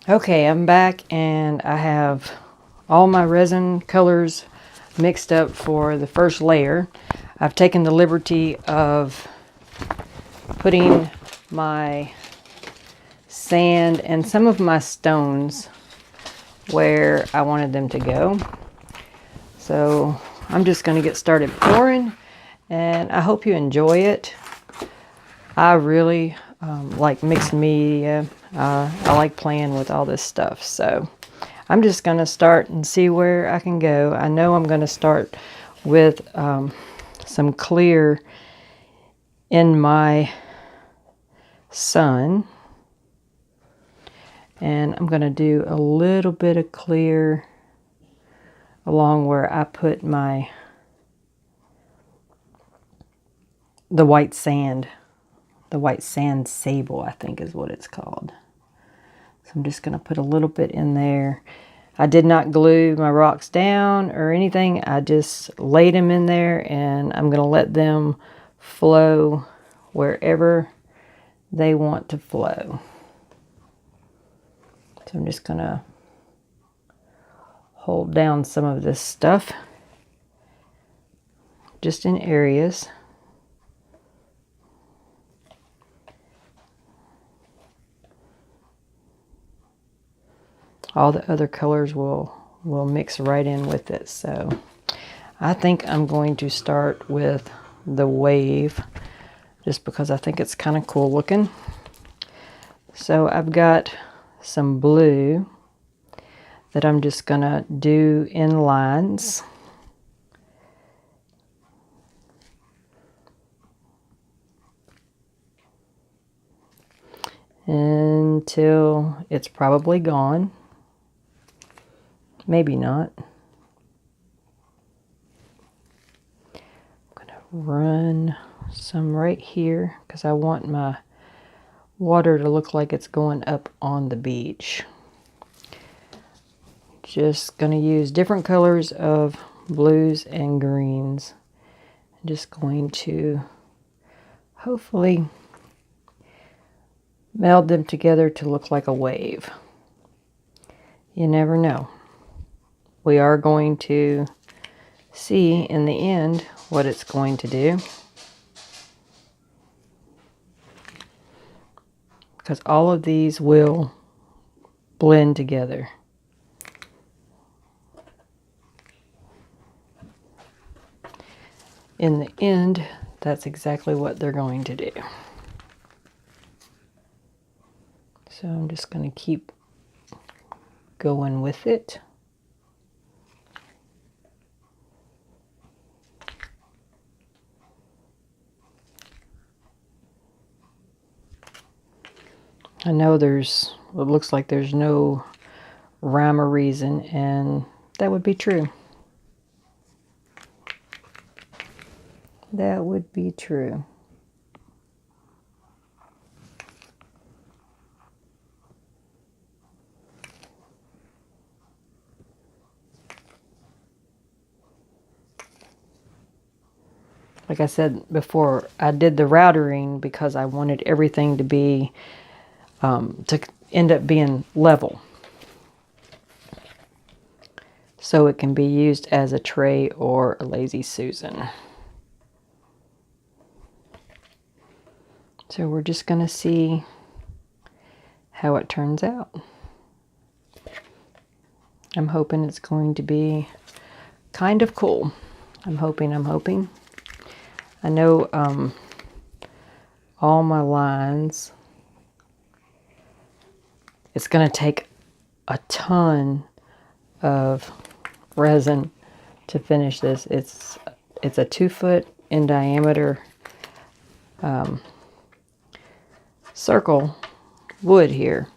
Okay, I'm back and I have all my resin colors mixed up for the first layer. I've taken the liberty of putting my sand and some of my stones where I wanted them to go. So I'm just going to get started pouring, and I hope you enjoy it. I really like mixed media. I like playing with all this stuff. So I'm just going to start and see where I can go. I know I'm going to start with some clear in my sun. And I'm going to do a little bit of clear along where I put the white sand. The white sand sable, I think is what it's called. So I'm just going to put a little bit in there. I did not glue my rocks down or anything. I just laid them in there, and I'm going to let them flow wherever they want to flow. So I'm just going to hold down some of this stuff just in areas. All the other colors will mix right in with it. So I think I'm going to start with the wave just because I think it's kind of cool looking. So I've got some blue that I'm just gonna do in lines. Until it's probably gone. Maybe not. I'm gonna run some right here because I want my water to look like it's going up on the beach. Just gonna use different colors of blues and greens. I'm just going to hopefully meld them together to look like a wave. You never know. We are going to see in the end what it's going to do, because all of these will blend together. In the end, that's exactly what they're going to do. So I'm just going to keep going with it. I know it looks like there's no rhyme or reason, and that would be true. That would be true. Like I said before, I did the routering because I wanted everything to be to end up being level, so it can be used as a tray or a lazy Susan. So we're just going to see how it turns out. I'm hoping it's going to be kind of cool. I'm hoping. I know all my lines, it's going to take a ton of resin to finish this. It's a 2 foot in diameter circle wood here.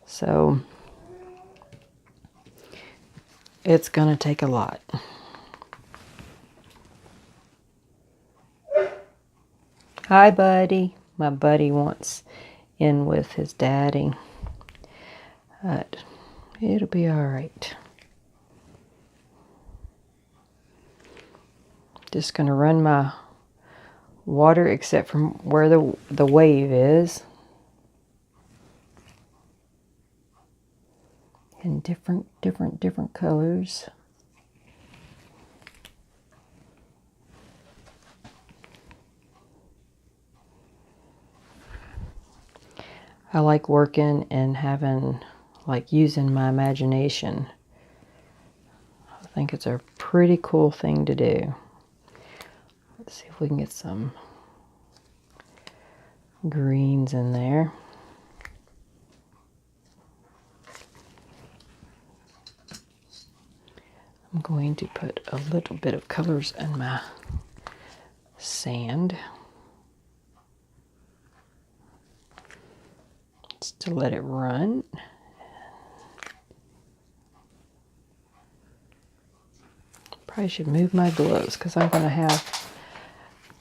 So it's going to take a lot. Hi, buddy. My buddy wants in with his daddy. But it'll be all right. Just going to run my water except from where the wave is. in different colors. I like working and having, like, using my imagination. I think it's a pretty cool thing to do. Let's see if we can get some greens in there. I'm going to put a little bit of colors in my sand just to let it run. Probably should move my gloves because I'm going to have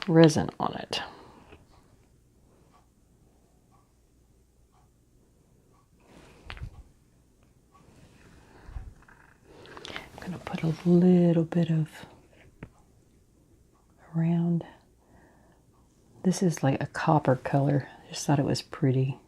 resin on it. I'm going to put a little bit of around. This is like a copper color. I just thought it was pretty.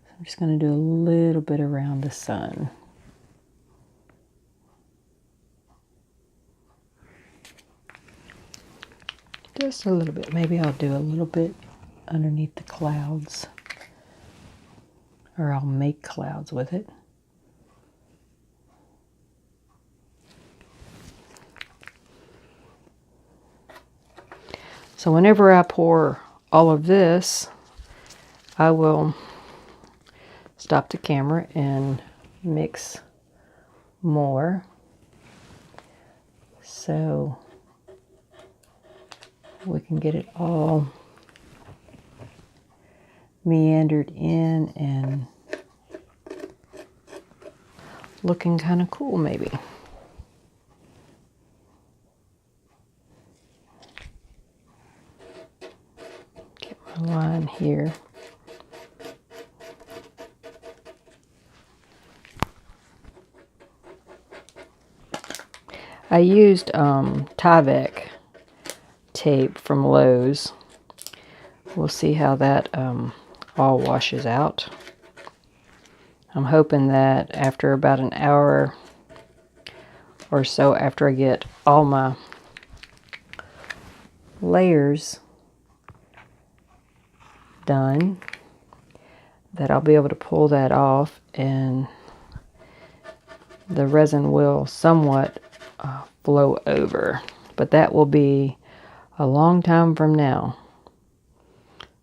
So I'm just going to do a little bit around the sun. Just a little bit. Maybe I'll do a little bit underneath the clouds. Or I'll make clouds with it. So whenever I pour all of this, I will stop the camera and mix more. So we can get it all meandered in and looking kind of cool maybe. Get my line here. I used Tyvek tape from Lowe's. We'll see how that all washes out. I'm hoping that after about an hour or so after I get all my layers done, that I'll be able to pull that off and the resin will somewhat flow over. But that will be a long time from now.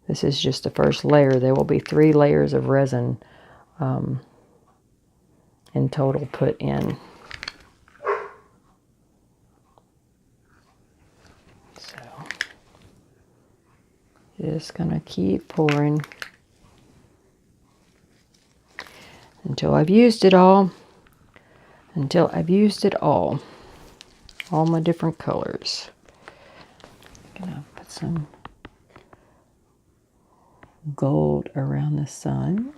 This is just the first layer. There will be 3 layers of resin in total put in. So just gonna keep pouring until I've used it all. Until I've used it all my different colors. Gonna put some gold around the sun.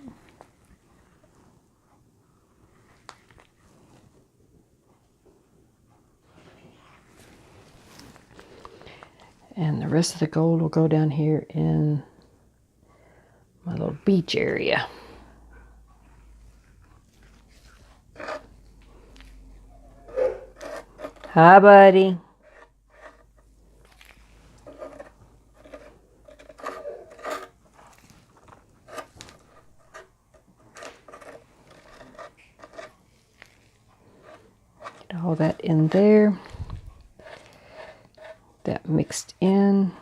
And the rest of the gold will go down here in my little beach area. Hi, buddy. Get all that in there. That mixed in.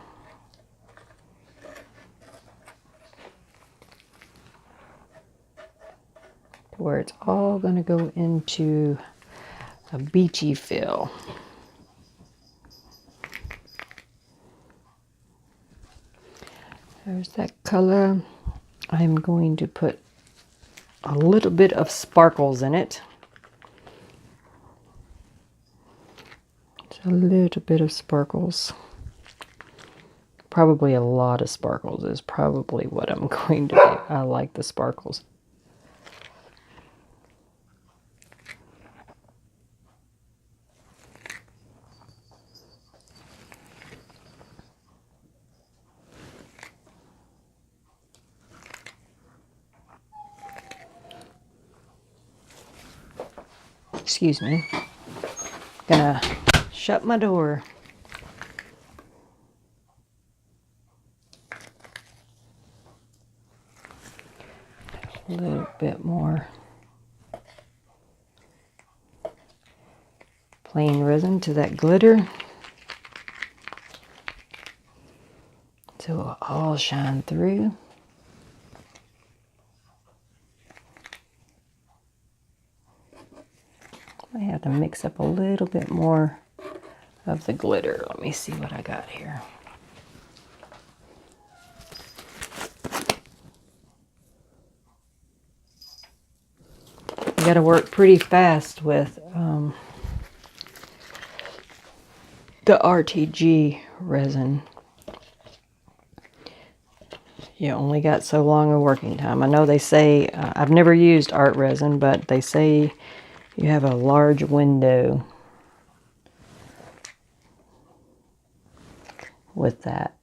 Where it's all going to go into a beachy feel. There's that color. I'm going to put a little bit of sparkles in it. Just a little bit of sparkles. Probably a lot of sparkles is probably what I'm going to do. I like the sparkles. Excuse me. Gonna shut my door. A little bit more plain resin to that glitter, so it'll all shine through. I have to mix up a little bit more of the glitter. Let me see what I got here. You got to work pretty fast with the RTG resin. You only got so long a working time. I know they say, I've never used art resin, but they say you have a large window with that.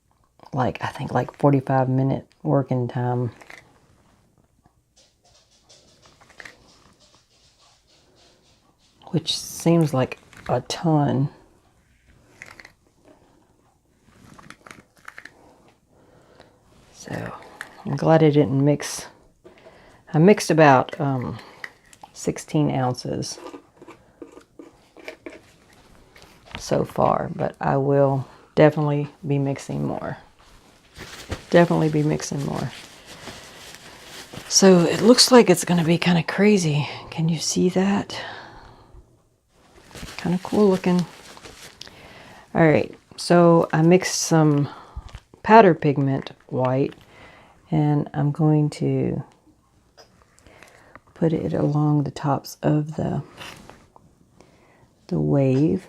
Like, I think like 45-minute working time. Which seems like a ton. So, I'm glad I didn't mix. I mixed about 16 ounces so far, but I will definitely be mixing more. Definitely be mixing more. So it looks like it's going to be kind of crazy. Can you see that? Kind of cool looking. All right, so I mixed some powder pigment white, and I'm going to put it along the tops of the wave.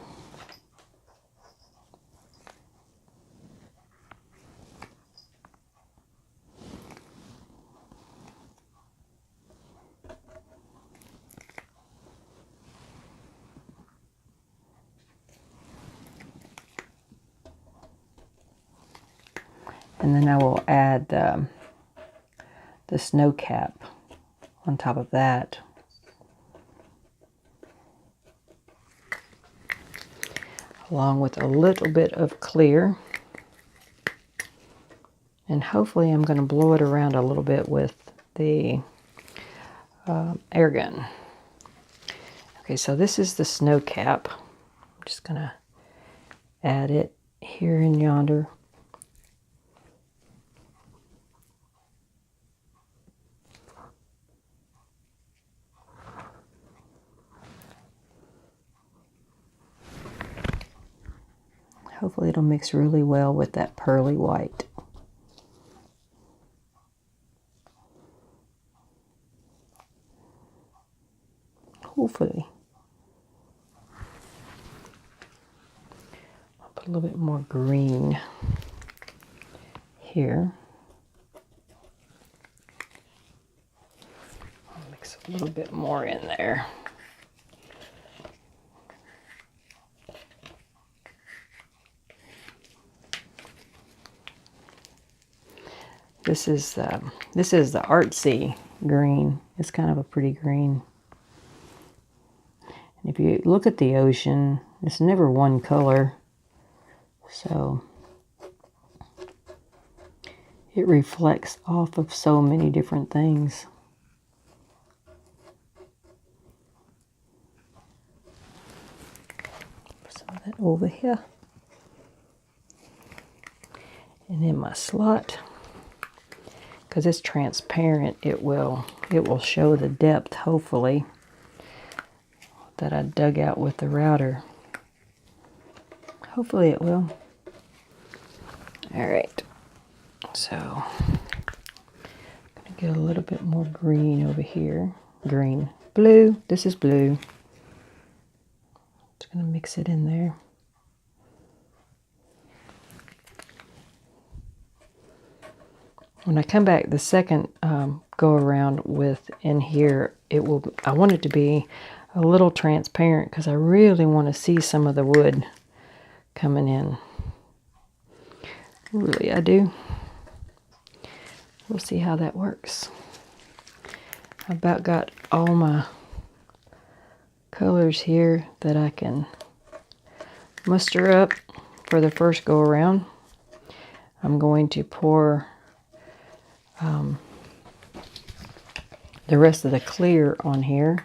And then I will add the snow cap on top of that. Along with a little bit of clear. And hopefully I'm going to blow it around a little bit with the air gun. Okay, so this is the snow cap. I'm just going to add it here and yonder. Hopefully it'll mix really well with that pearly white. Hopefully. I'll put a little bit more green here. I'll mix a little bit more in there. This is the artsy green. It's kind of a pretty green. And if you look at the ocean, it's never one color. So it reflects off of so many different things. Put some of that over here. And in my slot. Because it's transparent, it will show the depth, hopefully, that I dug out with the router. Hopefully it will. All right, so I'm going to get a little bit more green over here. Green, blue, this is blue. Just going to mix it in there. When I come back the second go around with in here, I want it to be a little transparent because I really want to see some of the wood coming in. Really, I do. We'll see how that works. I about got all my colors here that I can muster up for the first go around. I'm going to pour the rest of the clear on here.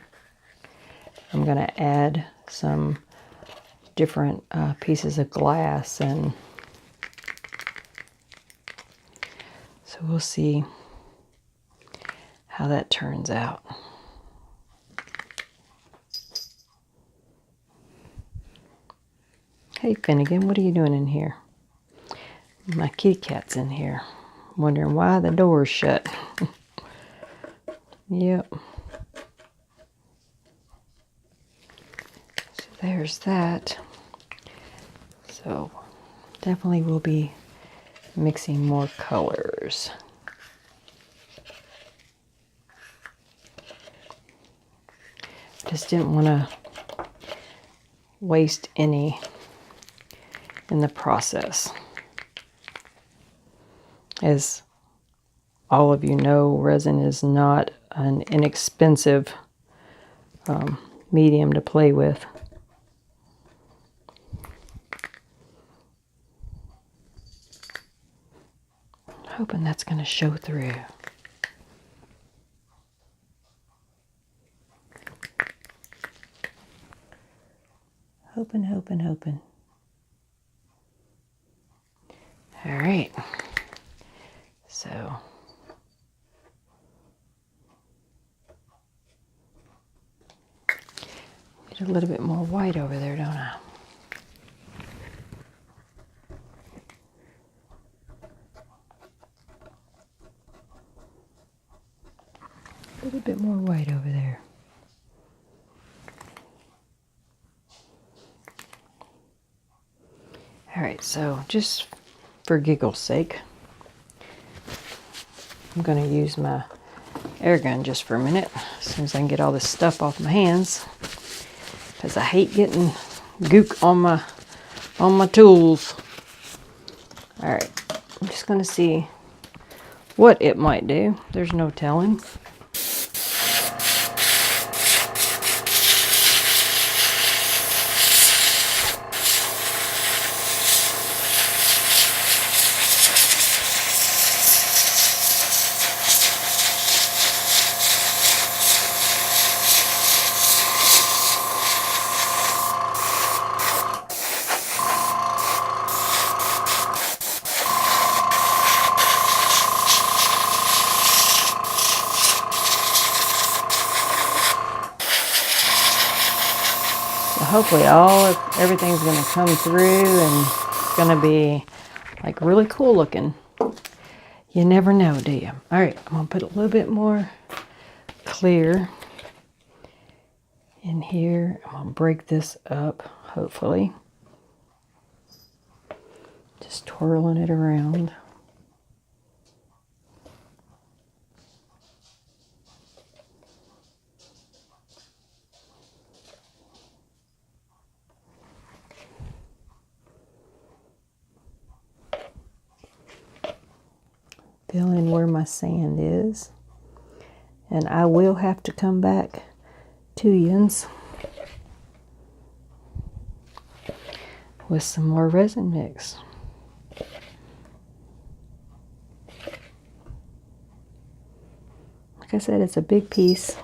I'm going to add some different pieces of glass, and so we'll see how that turns out. Hey Finnegan, what are you doing in here? My kitty cat's in here, wondering why the door's shut. Yep. So there's that. So definitely will be mixing more colors. Just didn't want to waste any in the process. As all of you know, resin is not an inexpensive medium to play with. Hoping that's going to show through. Hoping. All right. So get a little bit more white over there, don't I? A little bit more white over there. All right, so just for giggle's sake, I'm going to use my air gun just for a minute, as soon as I can get all this stuff off my hands, because I hate getting gook on my tools. All right, I'm just going to see what it might do. There's no telling. Hopefully everything's going to come through and it's going to be like really cool looking. You never know, do you? All right, I'm going to put a little bit more clear in here. I'm going to break this up, hopefully. Just twirling it around. Feeling where my sand is, and I will have to come back to yous with some more resin mix. Like I said, it's a big piece.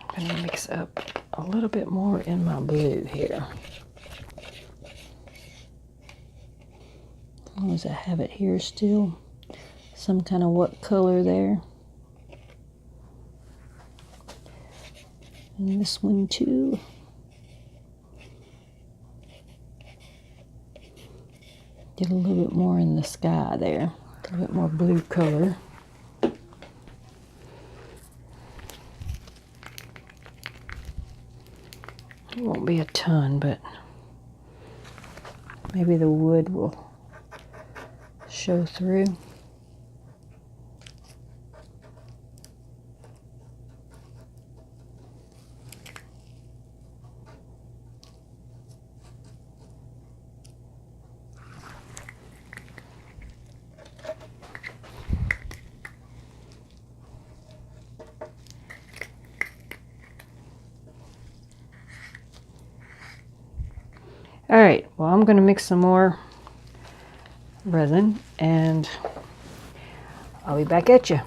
I'm going to mix up a little bit more in my blue here. As long as I have it here still, some kind of what color there. And this one too. Get a little bit more in the sky there, a little bit more blue color. It won't be a ton, but maybe the wood will show through. All right, well, I'm going to mix some more resin and I'll be back at you.